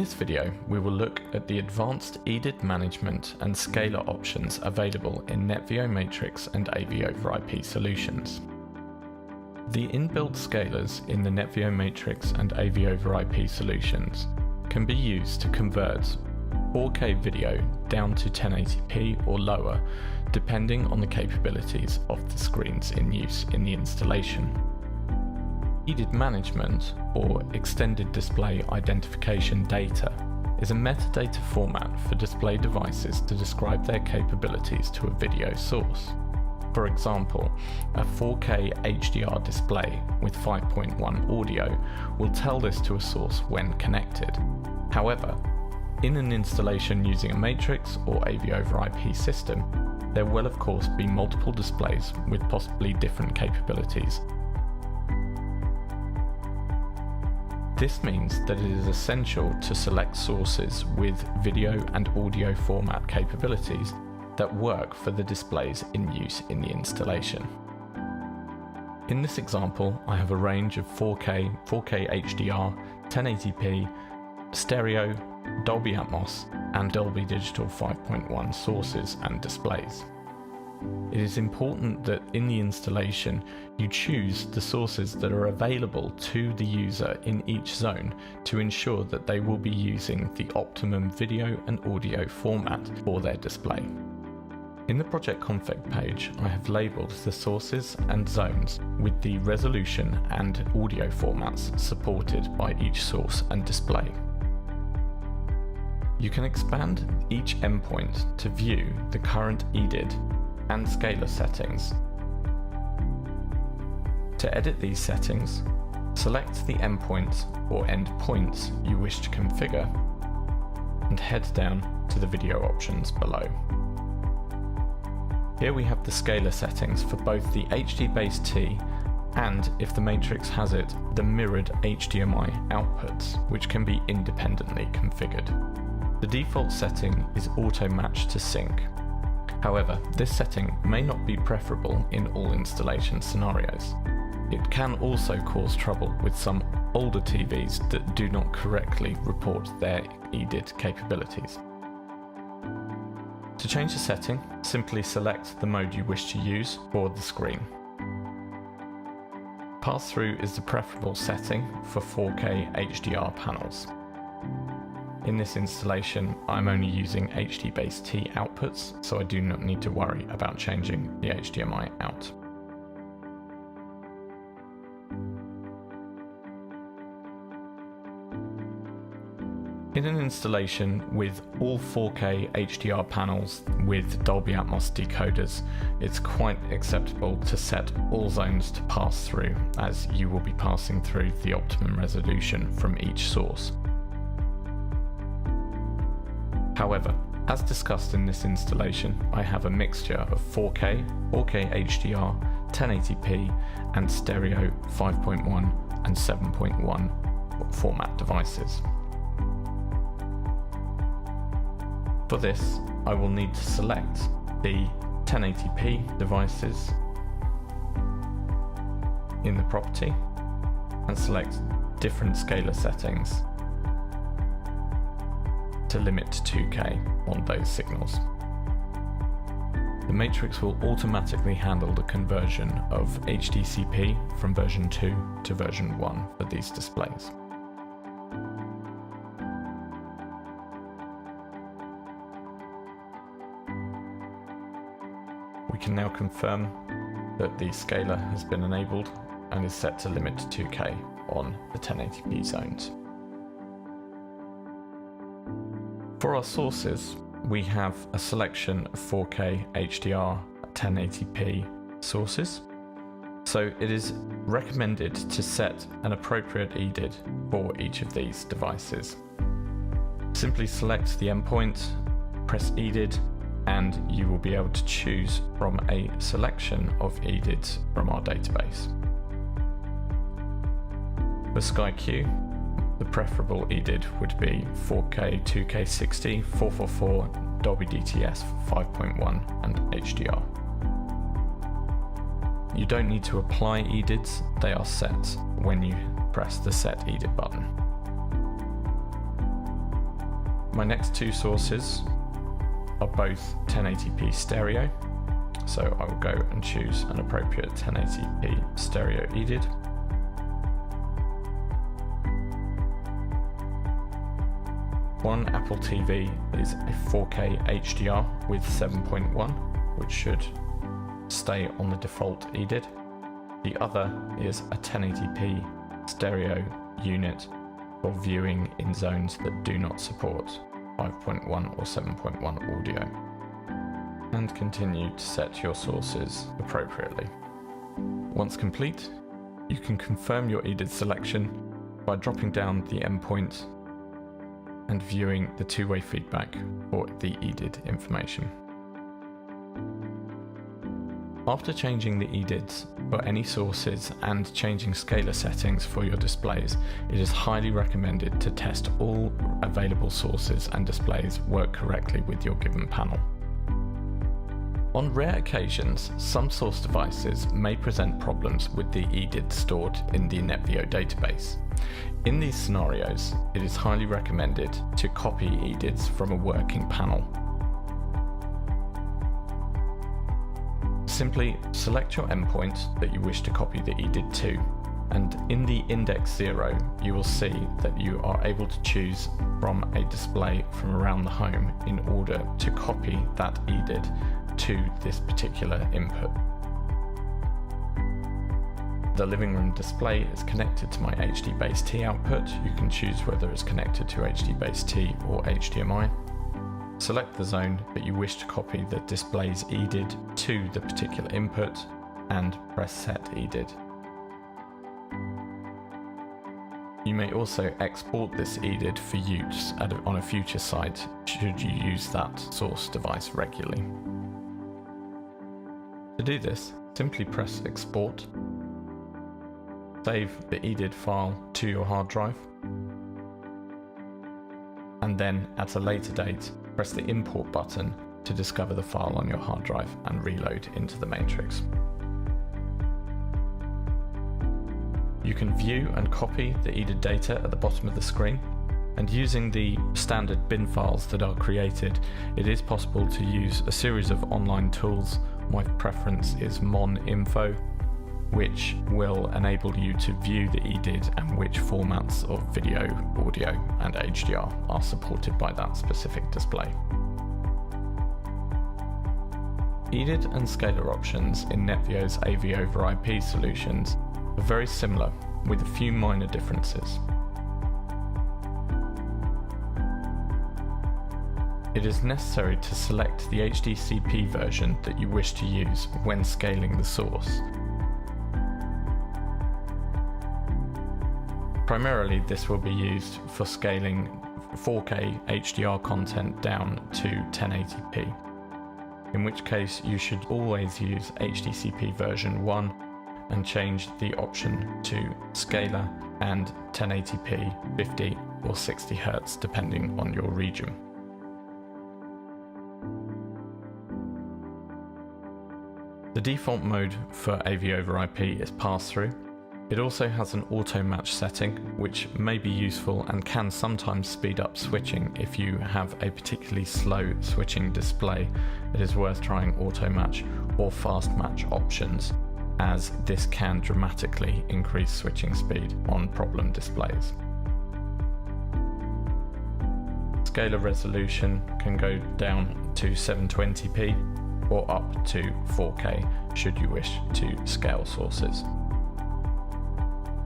this video, we will look at the advanced EDID management and scaler options available in NETVIO Matrix and AVoIP solutions. The inbuilt scalers in the NETVIO Matrix and AVoIP solutions can be used to convert 4K video down to 1080p or lower, depending on the capabilities of the screens in use in the installation. EDID management, or Extended Display Identification Data, is a metadata format for display devices to describe their capabilities to a video source. For example, a 4K HDR display with 5.1 audio will tell this to a source when connected. However, in an installation using a Matrix or AVoIP system, there will of course be multiple displays with possibly different capabilities. This means that it is essential to select sources with video and audio format capabilities that work for the displays in use in the installation. In this example, I have a range of 4K, 4K HDR, 1080p, stereo, Dolby Atmos, and Dolby Digital 5.1 sources and displays. It is important that in the installation you choose the sources that are available to the user in each zone to ensure that they will be using the optimum video and audio format for their display. In the project config page, I have labelled the sources and zones with the resolution and audio formats supported by each source and display. You can expand each endpoint to view the current EDID and scaler settings. To edit these settings, select the endpoint or endpoints you wish to configure and head down to the video options below. Here we have the scaler settings for both the HD-Base-T and, if the Matrix has it, the mirrored HDMI outputs, which can be independently configured. The default setting is auto match to sync. However, this setting may not be preferable in all installation scenarios. It can also cause trouble with some older TVs that do not correctly report their EDID capabilities. To change the setting, simply select the mode you wish to use for the screen. Pass-through is the preferable setting for 4K HDR panels. In this installation, I'm only using HD-Base-T outputs, so I do not need to worry about changing the HDMI out. In an installation with all 4K HDR panels with Dolby Atmos decoders, it's quite acceptable to set all zones to pass through, as you will be passing through the optimum resolution from each source.1However, as discussed in this installation, I have a mixture of 4K, 4K HDR, 1080p, and stereo 5.1 and 7.1 format devices. For this, I will need to select the 1080p devices in the property and select different scaler settings to limit to 2K on those signals. The Matrix will automatically handle the conversion of HDCP from version 2 to version 1 for these displays. We can now confirm that the scaler has been enabled and is set to limit to 2K on the 1080p zones. For our sources, we have a selection of 4K HDR 1080p sources, so it is recommended to set an appropriate EDID for each of these devices. Simply select the endpoint, press EDID, and you will be able to choose from a selection of EDIDs from our database. For SkyQ, the preferable EDID would be 4K 2K60, 444, Dolby DTS 5.1 and HDR. You don't need to apply EDIDs, they are set when you press the Set EDID button. My next two sources are both 1080p stereo, so I will go and choose an appropriate 1080p stereo EDID. One Apple TV is a 4K HDR with 7.1, which should stay on the default EDID. The other is a 1080p stereo unit for viewing in zones that do not support 5.1 or 7.1 audio. And continue to set your sources appropriately. Once complete, you can confirm your EDID selection by dropping down the endpoint and viewing the two-way feedback for the EDID information. After changing the EDIDs for any sources and changing scaler settings for your displays, it is highly recommended to test all available sources and displays work correctly with your given panel. On rare occasions, some source devices may present problems with the EDID stored in the NETVIO database. In these scenarios, it is highly recommended to copy EDIDs from a working panel. Simply select your endpoint that you wish to copy the EDID to, and in the index 0 you will see that you are able to choose from a display from around the home in order to copy that EDID to this particular input. The living room display is connected to my HD base T output. You can choose whether it's connected to HD base T or HDMI. Select the zone that you wish to copy the display's EDID to the particular input and press Set EDID. You may also export this EDID for use on a future site should you use that source device regularly. To do this, simply press Export, save the EDID file to your hard drive, and then at a later date, press the Import button to discover the file on your hard drive and reload into the matrix. You can view and copy the EDID data at the bottom of the screen, and using the standard bin files that are created, it is possible to use a series of online tools. My preference is MonInfo, which will enable you to view the EDID and which formats of video, audio and HDR are supported by that specific display. EDID and scaler options in NETVIO's AV over IP solutions are very similar with a few minor differences. It is necessary to select the HDCP version that you wish to use when scaling the source. Primarily, this will be used for scaling 4K HDR content down to 1080p, in which case you should always use HDCP version 1 and change the option to scaler and 1080p 50 or 60 Hz depending on your region. The default mode for AV over IP is pass-through. It also has an auto match setting, which may be useful and can sometimes speed up switching if you have a particularly slow switching display. It is worth trying auto match or fast match options, as this can dramatically increase switching speed on problem displays. Scaler resolution can go down to 720p or up to 4K should you wish to scale sources.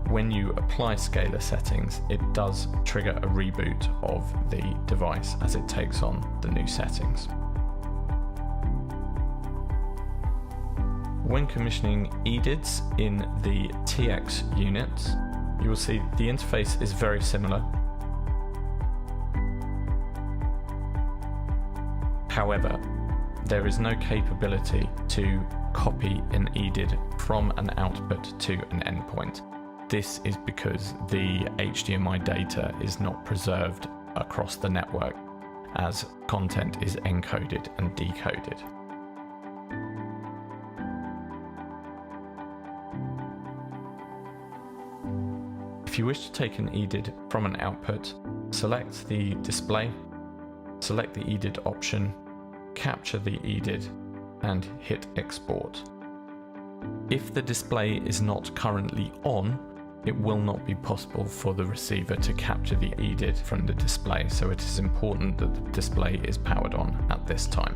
When you apply scaler settings, it does trigger a reboot of the device as it takes on the new settings. When commissioning EDIDs in the TX unit, you will see the interface is very similar. However, there is no capability to copy an EDID from an output to an endpoint. This is because the HDMI data is not preserved across the network, as content is encoded and decoded. If you wish to take an EDID from an output, select the display select the EDID option, capture the EDID, and hit export. If the display is not currently on, it will not be possible for the receiver to capture the EDID from the display, so it is important that the display is powered on at this time.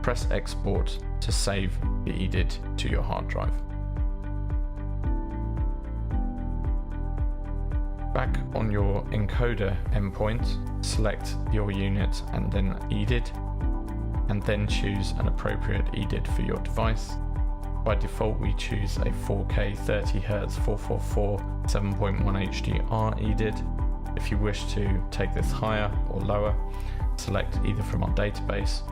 Press export to save the EDID to your hard drive. Back on your encoder endpoint, select your unit and then EDID, and then choose an appropriate EDID for your device. By default, we choose a 4K 30Hz 444 7.1 HDR EDID. If you wish to take this higher or lower, select either from our database,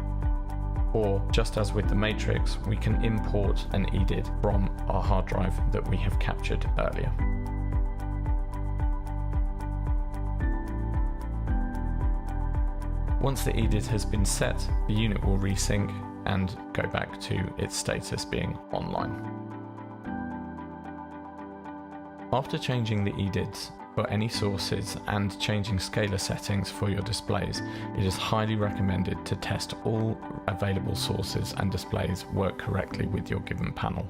or just as with the Matrix, we can import an EDID from our hard drive that we have captured earlier. Once the EDID has been set, the unit will resync and go back to its status being online. After changing the EDIDs for any sources and changing scaler settings for your displays, it is highly recommended to test all available sources and displays work correctly with your given panel.